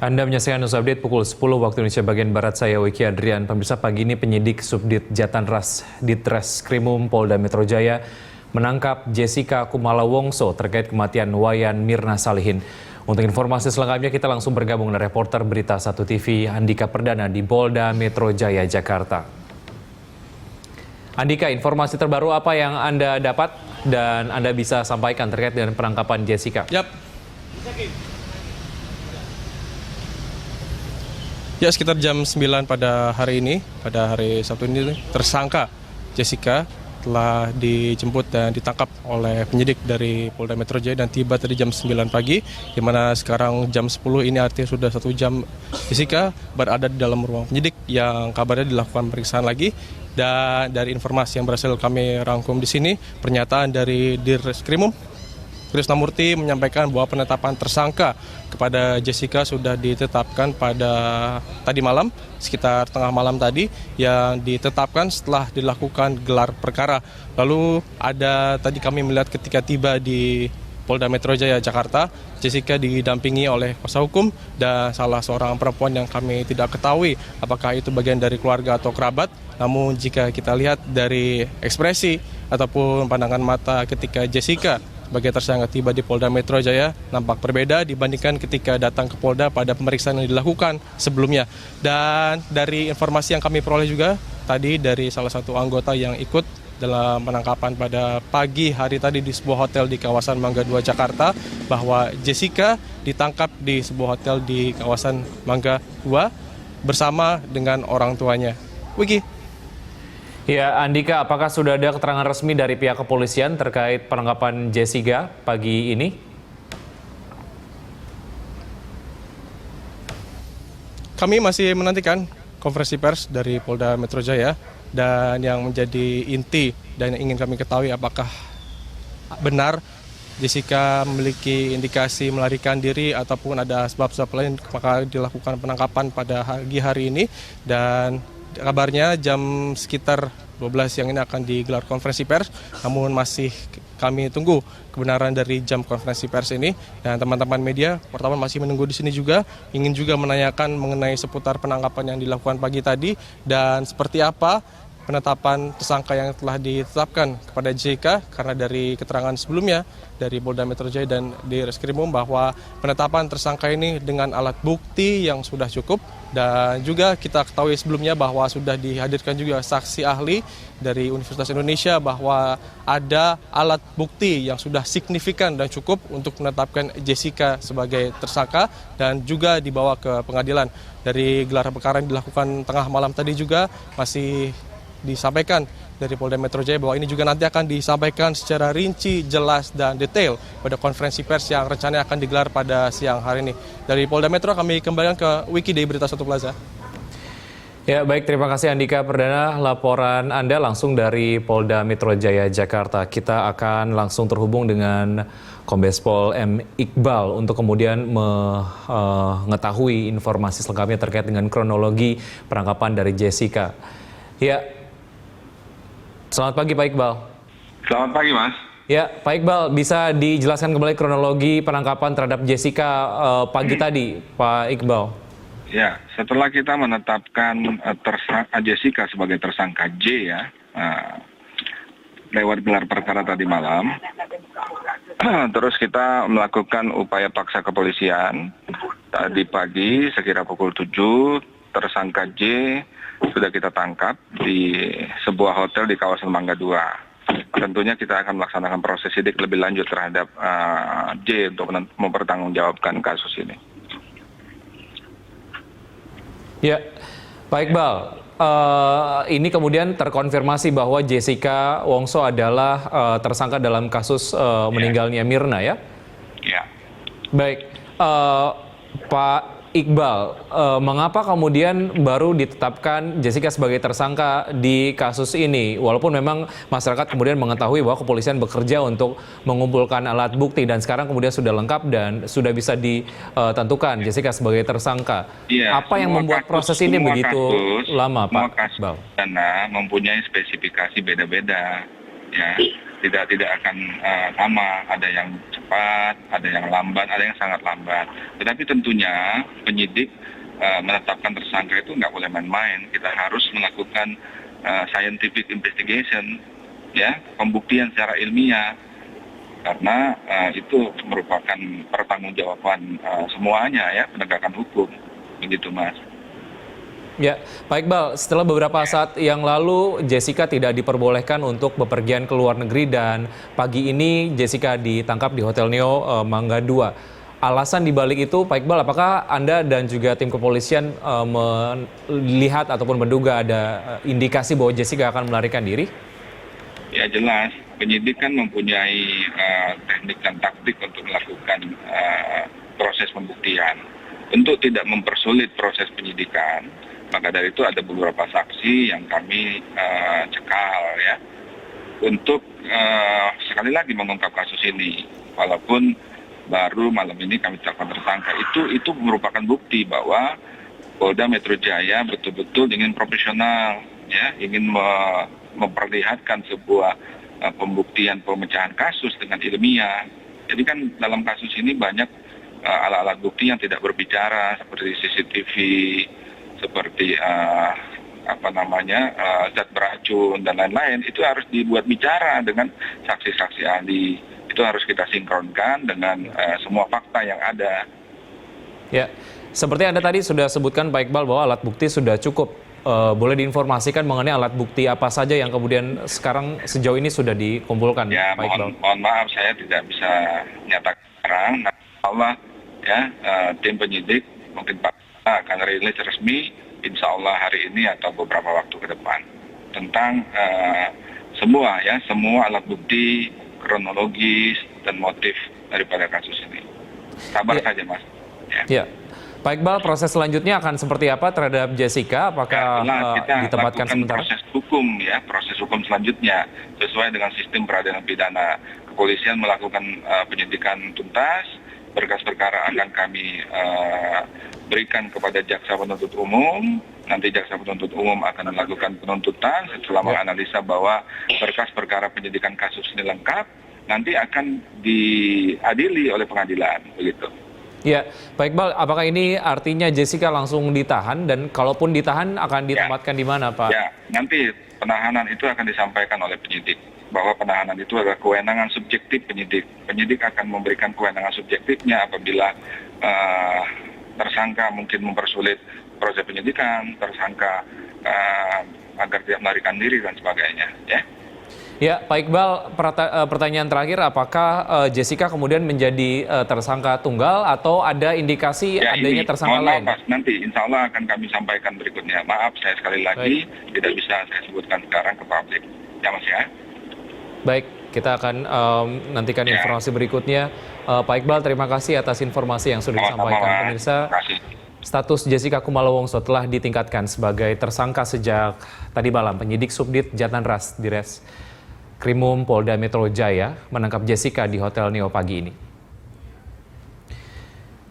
Anda menyaksikan News Update pukul 10 waktu Indonesia bagian Barat, saya Wiki Adrian. Pemirsa, pagi ini penyidik Subdit Jatanras Ditreskrimum Polda Metro Jaya menangkap Jessica Kumala Wongso terkait kematian Wayan Mirna Salihin. Untuk informasi selengkapnya kita langsung bergabung dengan reporter Berita 1 TV Andika Perdana di Polda Metro Jaya, Jakarta. Andika, informasi terbaru apa yang Anda dapat dan Anda bisa sampaikan terkait dengan penangkapan Jessica? Ya, sekitar jam 9 pada hari ini, pada hari Sabtu ini, tersangka Jessica telah dijemput dan ditangkap oleh penyidik dari Polda Metro Jaya dan tiba tadi jam 9 pagi, di mana sekarang jam 10 ini artinya sudah 1 jam Jessica berada di dalam ruang penyidik yang kabarnya dilakukan pemeriksaan lagi. Dan dari informasi yang berhasil kami rangkum di sini, pernyataan dari Direskrimum Krisnamurti menyampaikan bahwa penetapan tersangka kepada Jessica sudah ditetapkan pada tadi malam, sekitar tengah malam tadi, yang ditetapkan setelah dilakukan gelar perkara. Lalu ada tadi kami melihat ketika tiba di Polda Metro Jaya, Jakarta, Jessica didampingi oleh kuasa hukum dan salah seorang perempuan yang kami tidak ketahui apakah itu bagian dari keluarga atau kerabat. Namun jika kita lihat dari ekspresi ataupun pandangan mata ketika Jessica sebagai tersangka tiba di Polda Metro Jaya nampak berbeda dibandingkan ketika datang ke Polda pada pemeriksaan yang dilakukan sebelumnya. Dan dari informasi yang kami peroleh juga tadi dari salah satu anggota yang ikut dalam penangkapan pada pagi hari tadi di sebuah hotel di kawasan Mangga 2, Jakarta, bahwa Jessica ditangkap di sebuah hotel di kawasan Mangga 2 bersama dengan orang tuanya. Wiki. Ya, Andika, apakah sudah ada keterangan resmi dari pihak kepolisian terkait penangkapan Jessica pagi ini? Kami masih menantikan konferensi pers dari Polda Metro Jaya, dan yang menjadi inti dan yang ingin kami ketahui apakah benar Jessica memiliki indikasi melarikan diri ataupun ada sebab-sebab lain maka dilakukan penangkapan pada pagi hari ini. Dan kabarnya jam sekitar 12 siang ini akan digelar konferensi pers, namun masih kami tunggu kebenaran dari jam konferensi pers ini. Dan teman-teman media pertama masih menunggu di sini juga, ingin juga menanyakan mengenai seputar penangkapan yang dilakukan pagi tadi dan seperti apa penetapan tersangka yang telah ditetapkan kepada Jessica, karena dari keterangan sebelumnya dari Polda Metro Jaya dan Direskrimum bahwa penetapan tersangka ini dengan alat bukti yang sudah cukup. Dan juga kita ketahui sebelumnya bahwa sudah dihadirkan juga saksi ahli dari Universitas Indonesia bahwa ada alat bukti yang sudah signifikan dan cukup untuk menetapkan Jessica sebagai tersangka dan juga dibawa ke pengadilan. Dari gelar perkara yang dilakukan tengah malam tadi juga masih disampaikan dari Polda Metro Jaya bahwa ini juga nanti akan disampaikan secara rinci, jelas, dan detail pada konferensi pers yang rencananya akan digelar pada siang hari ini. Dari Polda Metro kami kembalikan ke Wiki dari Berita 1 Plaza. Ya, baik, terima kasih Andika Perdana, laporan Anda langsung dari Polda Metro Jaya, Jakarta. Kita akan langsung terhubung dengan Kombes Pol M. Iqbal untuk kemudian mengetahui informasi selengkapnya terkait dengan kronologi penangkapan dari Jessica. Ya, selamat pagi Pak Iqbal. Selamat pagi Mas. Ya, Pak Iqbal, bisa dijelaskan kembali kronologi penangkapan terhadap Jessica pagi tadi, Pak Iqbal? Ya, setelah kita menetapkan Jessica sebagai tersangka J ya, lewat gelar perkara tadi malam, terus kita melakukan upaya paksa kepolisian. Tadi pagi sekira pukul 7, tersangka J sudah kita tangkap di sebuah hotel di kawasan Mangga 2. Tentunya kita akan melaksanakan proses sidik lebih lanjut terhadap J untuk mempertanggungjawabkan kasus ini. Ya, Pak Iqbal, ini kemudian terkonfirmasi bahwa Jessica Wongso adalah tersangka dalam kasus meninggalnya Mirna ya? Ya. Baik, Pak Iqbal, mengapa kemudian baru ditetapkan Jessica sebagai tersangka di kasus ini? Walaupun memang masyarakat kemudian mengetahui bahwa kepolisian bekerja untuk mengumpulkan alat bukti dan sekarang kemudian sudah lengkap dan sudah bisa ditentukan Jessica sebagai tersangka. Ya, apa yang membuat proses ini begitu lama, Pak Iqbal? Karena mempunyai spesifikasi beda-beda, ya tidak akan sama. Ada yang cepat, ada yang lambat, ada yang sangat lambat. Tetapi tentunya penyidik menetapkan tersangka itu nggak boleh main-main. Kita harus melakukan scientific investigation, ya, pembuktian secara ilmiah, karena itu merupakan pertanggungjawaban semuanya, ya, penegakan hukum, begitu Mas. Ya, Pak Iqbal, setelah beberapa saat yang lalu Jessica tidak diperbolehkan untuk bepergian ke luar negeri dan pagi ini Jessica ditangkap di Hotel Neo Mangga 2. Alasan dibalik itu, Pak Iqbal, apakah Anda dan juga tim kepolisian melihat ataupun menduga ada indikasi bahwa Jessica akan melarikan diri? Ya jelas, penyidik kan mempunyai teknik dan taktik untuk melakukan proses pembuktian. Untuk tidak mempersulit proses penyidikan, maka dari itu ada beberapa saksi yang kami cekal, ya, untuk sekali lagi mengungkap kasus ini. Walaupun baru malam ini kami tetapkan tersangka, itu merupakan bukti bahwa Polda Metro Jaya betul-betul ingin profesional, ya, ingin memperlihatkan sebuah pembuktian pemecahan kasus dengan ilmiah. Jadi kan dalam kasus ini banyak alat-alat bukti yang tidak berbicara, seperti CCTV, seperti zat beracun dan lain-lain. Itu harus dibuat bicara dengan saksi-saksi ahli. Itu harus kita sinkronkan dengan semua fakta yang ada. Ya, seperti Anda tadi sudah sebutkan Pak Iqbal bahwa alat bukti sudah cukup. Boleh diinformasikan mengenai alat bukti apa saja yang kemudian sekarang sejauh ini sudah dikumpulkan, ya, Pak Iqbal? Mohon maaf, saya tidak bisa nyatakan sekarang. Nah, Allah, ya, tim penyidik mungkin Pak akan rilis resmi, insya Allah hari ini atau beberapa waktu ke depan, tentang semua alat bukti, kronologis dan motif daripada kasus ini. Sabar saja, Mas. Ya. Pak Iqbal, proses selanjutnya akan seperti apa terhadap Jessica? Apakah kita ditempatkan sementara? Proses hukum, ya, proses hukum selanjutnya sesuai dengan sistem peradilan pidana. Kepolisian melakukan penyidikan tuntas, berkas perkara akan kami berikan kepada jaksa penuntut umum. Nanti jaksa penuntut umum akan melakukan penuntutan setelah menganalisa bahwa berkas perkara penyidikan kasus ini lengkap, nanti akan diadili oleh pengadilan, begitu. Ya, Pak Iqbal, apakah ini artinya Jessica langsung ditahan dan kalaupun ditahan akan ditempatkan di mana, Pak? Ya, nanti penahanan itu akan disampaikan oleh penyidik, bahwa penahanan itu adalah kewenangan subjektif penyidik. Penyidik akan memberikan kewenangan subjektifnya apabila tersangka mungkin mempersulit proses penyidikan, tersangka agar tidak melarikan diri dan sebagainya, ya. Ya, Pak Iqbal, pertanyaan terakhir, apakah Jessica kemudian menjadi tersangka tunggal atau ada indikasi adanya tersangka lain? Maaf, nanti insya Allah akan kami sampaikan berikutnya. Maaf, saya sekali lagi tidak bisa saya sebutkan sekarang ke publik. Ya, Mas, ya. Baik, kita akan nantikan informasi berikutnya. Pak Iqbal, terima kasih atas informasi yang sudah disampaikan. Pemirsa, status Jessica Kumala Wongso telah ditingkatkan sebagai tersangka sejak tadi malam. Penyidik Subdit Jatanras Krimum Polda Metro Jaya menangkap Jessica di Hotel Neo pagi ini.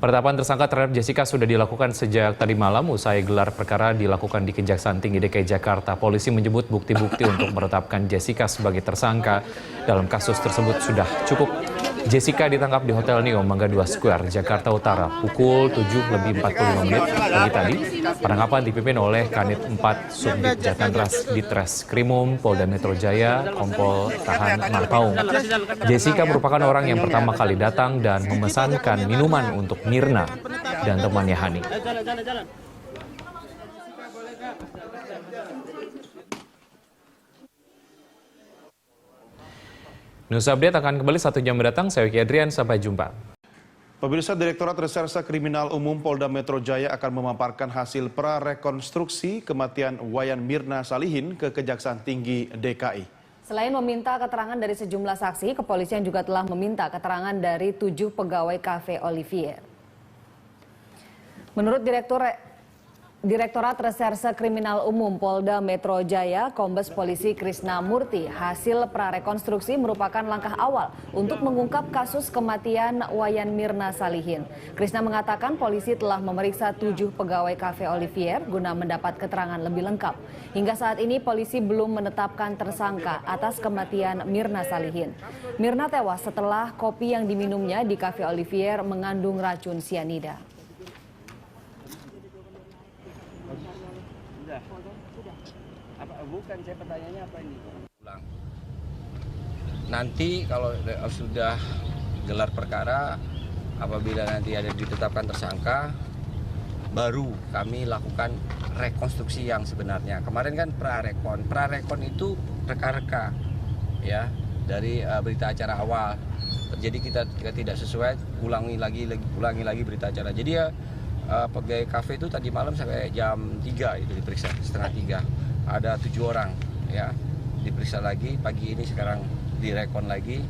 Penetapan tersangka terhadap Jessica sudah dilakukan sejak tadi malam usai gelar perkara dilakukan di Kejaksaan Tinggi DKI Jakarta. Polisi menyebut bukti-bukti untuk menetapkan Jessica sebagai tersangka dalam kasus tersebut sudah cukup. Jessica ditangkap di Hotel Neo Mangga 2 Square, Jakarta Utara pukul 7.45 pagi tadi. Penangkapan dipimpin oleh Kanit 4 Subdit Jatanras Ditres Krimum Polda Metro Jaya, Kompol Tahan Marpaung. Jessica merupakan orang yang pertama kali datang dan memesankan minuman untuk Mirna dan temannya Hani. News Update akan kembali 1 jam mendatang. Saya Wiki Adrian, sampai jumpa. Pemirsa, Direktorat Reserse Kriminal Umum Polda Metro Jaya akan memaparkan hasil prarekonstruksi kematian Wayan Mirna Salihin ke Kejaksaan Tinggi DKI. Selain meminta keterangan dari sejumlah saksi, kepolisian juga telah meminta keterangan dari 7 pegawai Cafe Olivier. Menurut Direktorat Reserse Kriminal Umum Polda Metro Jaya, Kombes Polisi Krisna Murti, hasil prarekonstruksi merupakan langkah awal untuk mengungkap kasus kematian Wayan Mirna Salihin. Krisna mengatakan polisi telah memeriksa 7 pegawai Cafe Olivier guna mendapat keterangan lebih lengkap. Hingga saat ini polisi belum menetapkan tersangka atas kematian Mirna Salihin. Mirna tewas setelah kopi yang diminumnya di Cafe Olivier mengandung racun sianida. Bukan, saya pertanyaannya apa ini? Nanti kalau sudah gelar perkara, apabila nanti ada ditetapkan tersangka, baru kami lakukan rekonstruksi yang sebenarnya. Kemarin kan prarekon itu reka-reka ya dari berita acara awal. Jadi kita tidak sesuai, ulangi lagi berita acara. Jadi ya pegawai kafe itu tadi malam sampai jam 3 itu diperiksa, setengah 3. Ada 7 orang ya diperiksa lagi pagi ini, sekarang direkon lagi.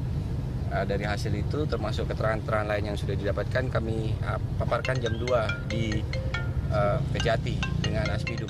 Dari hasil itu termasuk keterangan-keterangan lain yang sudah didapatkan kami paparkan jam 2 di Kejati dengan Aspidum.